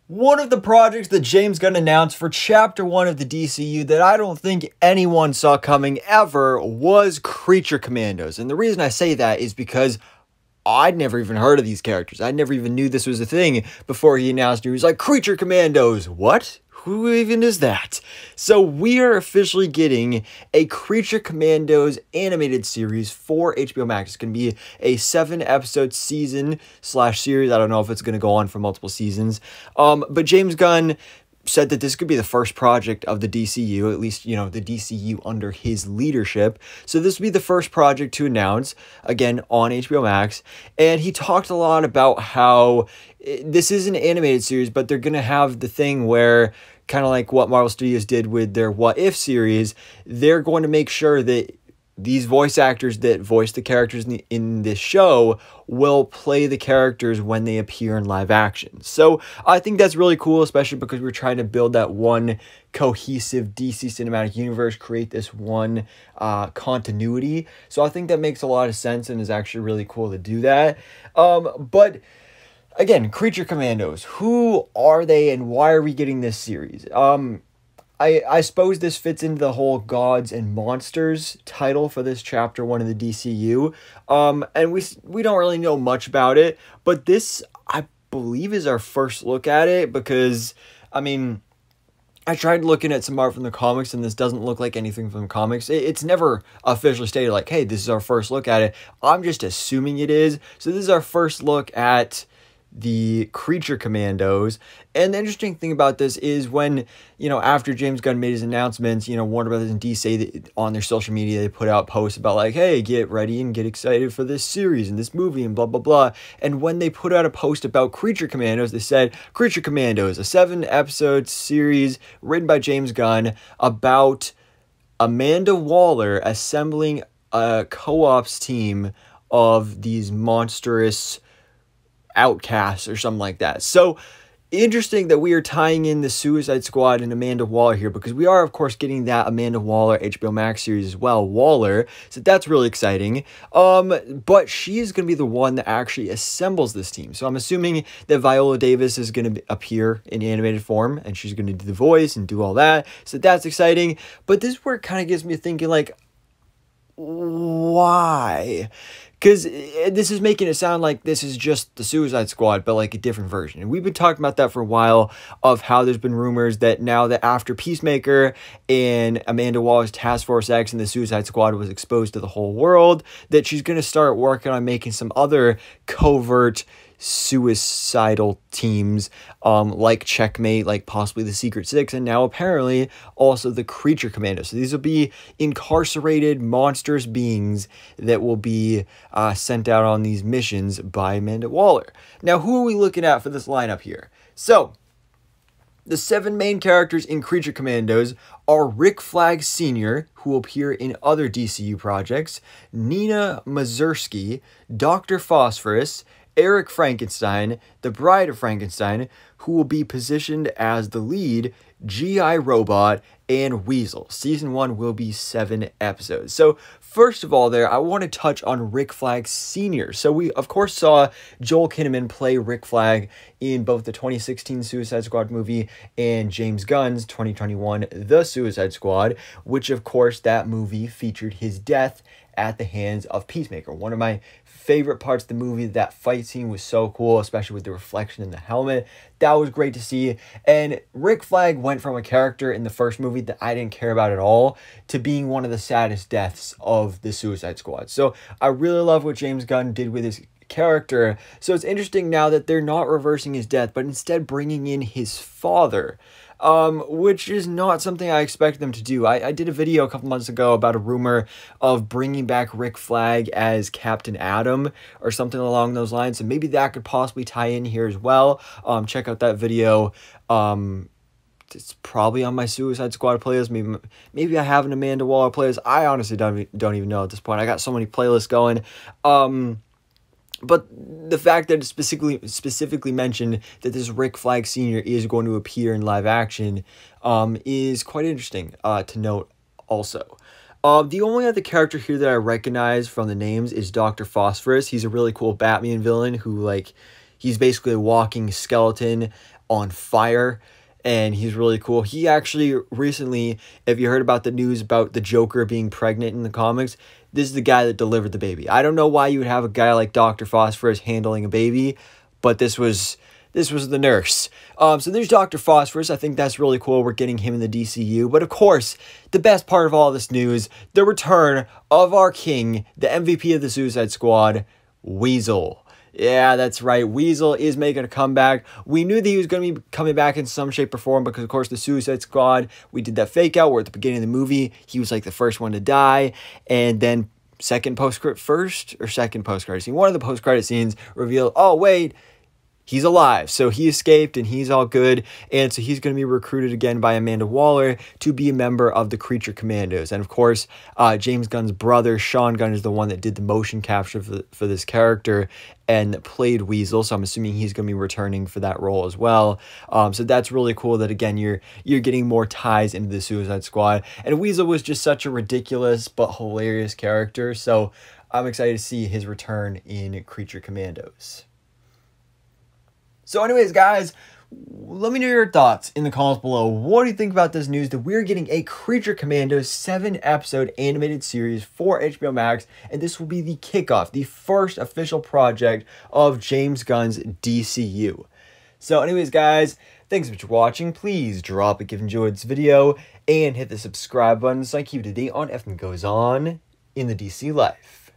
One of the projects that James Gunn announced for Chapter 1 of the DCU that I don't think anyone saw coming ever was Creature Commandos. And the reason I say that is because I'd never even heard of these characters. I never even knew this was a thing before he announced it. He was like, Creature Commandos, what? Who even is that? So we are officially getting a Creature Commandos animated series for HBO Max. It's going to be a 7-episode season/series. I don't know if it's going to go on for multiple seasons. But James Gunn said that this could be the first project of the DCU, at least, you know, the DCU under his leadership. So this would be the first project to announce, again, on HBO Max. And he talked a lot about how this is an animated series, but they're going to have the thing where, kind of like what Marvel Studios did with their What If series, they're going to make sure that these voice actors that voice the characters in this show will play the characters when they appear in live action. So I think that's really cool, especially because we're trying to build that one cohesive DC cinematic universe, create this one continuity. So I think that makes a lot of sense and is actually really cool to do that. But again, Creature Commandos, who are they and why are we getting this series? I suppose this fits into the whole Gods and Monsters title for this Chapter 1 of the DCU. And we don't really know much about it, but this, I believe, is our first look at it because, I mean, I tried looking at some art from the comics, and this doesn't look like anything from the comics. It's never officially stated like, hey, this is our first look at it. I'm just assuming it is. So this is our first look at the Creature Commandos. And the interesting thing about this is when, you know, after James Gunn made his announcements, you know, Warner Brothers and DC, on their social media, they put out posts about like, hey, get ready and get excited for this series and this movie and blah, blah, blah. And when they put out a post about Creature Commandos, they said, Creature Commandos, a 7-episode series written by James Gunn about Amanda Waller assembling a co-ops team of these monstrous outcasts or something like that. So interesting that we are tying in the Suicide Squad and Amanda Waller here, because we are, of course, getting that Amanda Waller HBO Max series as well, Waller. So that's really exciting. But she is going to be the one that actually assembles this team. So I'm assuming that Viola Davis is going to appear in animated form, and she's going to do the voice and do all that. So that's exciting. But this is where it kind of gets me thinking, like, why? Because this is making it sound like this is just the Suicide Squad, but like a different version. And we've been talking about that for a while, of how there's been rumors that now that after Peacemaker and Amanda Waller's Task Force X and the Suicide Squad was exposed to the whole world, that she's going to start working on making some other covert suicidal teams, like Checkmate, like possibly the Secret Six, and now apparently also the Creature Commandos. So these will be incarcerated monstrous beings that will be sent out on these missions by Amanda Waller. Now, who are we looking at for this lineup here? So the 7 main characters in Creature Commandos are Rick Flag Sr., who will appear in other DCU projects, Nina Mazursky, Dr. Phosphorus, Eric Frankenstein, the Bride of Frankenstein, who will be positioned as the lead, G.I. Robot, and Weasel. Season 1 will be 7 episodes. So first of all there, I want to touch on Rick Flag Sr. So we, of course, saw Joel Kinnaman play Rick Flag in both the 2016 Suicide Squad movie and James Gunn's 2021 The Suicide Squad, which, of course, that movie featured his death at the hands of Peacemaker. One of my favorite parts of the movie, that fight scene was so cool, especially with the reflection in the helmet. That was great to see. And Rick Flag went from a character in the first movie that I didn't care about at all to being one of the saddest deaths of the Suicide Squad. So I really love what James Gunn did with his character. So it's interesting now that they're not reversing his death, but instead bringing in his father, which is not something I expect them to do. I did a video a couple months ago about a rumor of bringing back Rick Flag as Captain Atom or something along those lines. So maybe that could possibly tie in here as well. Check out that video. It's probably on my Suicide Squad playlist. Maybe I have an Amanda Waller playlist. I honestly don't even know at this point. I got so many playlists going. But the fact that it specifically mentioned that this Rick Flag Sr. is going to appear in live action is quite interesting to note also. The only other character here that I recognize from the names is Dr. Phosphorus. He's a really cool Batman villain who, like, he's basically a walking skeleton. on fire. And he's really cool. He actually recently, if you heard about the news about the Joker being pregnant in the comics, this is the guy that delivered the baby. I don't know why you would have a guy like Dr. Phosphorus handling a baby, but this was the nurse. So there's Dr. Phosphorus. I think that's really cool. We're getting him in the DCU. But of course, the best part of all this news, the return of our king, the MVP of the Suicide Squad, Weasel. Yeah, that's right. Weasel is making a comeback. We knew that he was going to be coming back in some shape or form because, of course, the Suicide Squad, we did that fake out where at the beginning of the movie, he was like the first one to die. And then second post-credit scene, one of the post-credit scenes revealed, oh, wait, he's alive. So he escaped and he's all good. And so he's going to be recruited again by Amanda Waller to be a member of the Creature Commandos. And of course, James Gunn's brother, Sean Gunn, is the one that did the motion capture for this character and played Weasel. So I'm assuming he's going to be returning for that role as well. So that's really cool that, again, you're getting more ties into the Suicide Squad. And Weasel was just such a ridiculous but hilarious character. So I'm excited to see his return in Creature Commandos. So anyways, guys, let me know your thoughts in the comments below. What do you think about this news that we're getting a Creature Commandos 7-episode animated series for HBO Max, and this will be the kickoff, the first official project of James Gunn's DCU. So anyways, guys, thanks so much for watching. Please drop a like if you enjoyed this video and hit the subscribe button so I keep you up to date on everything that goes on in the DC life.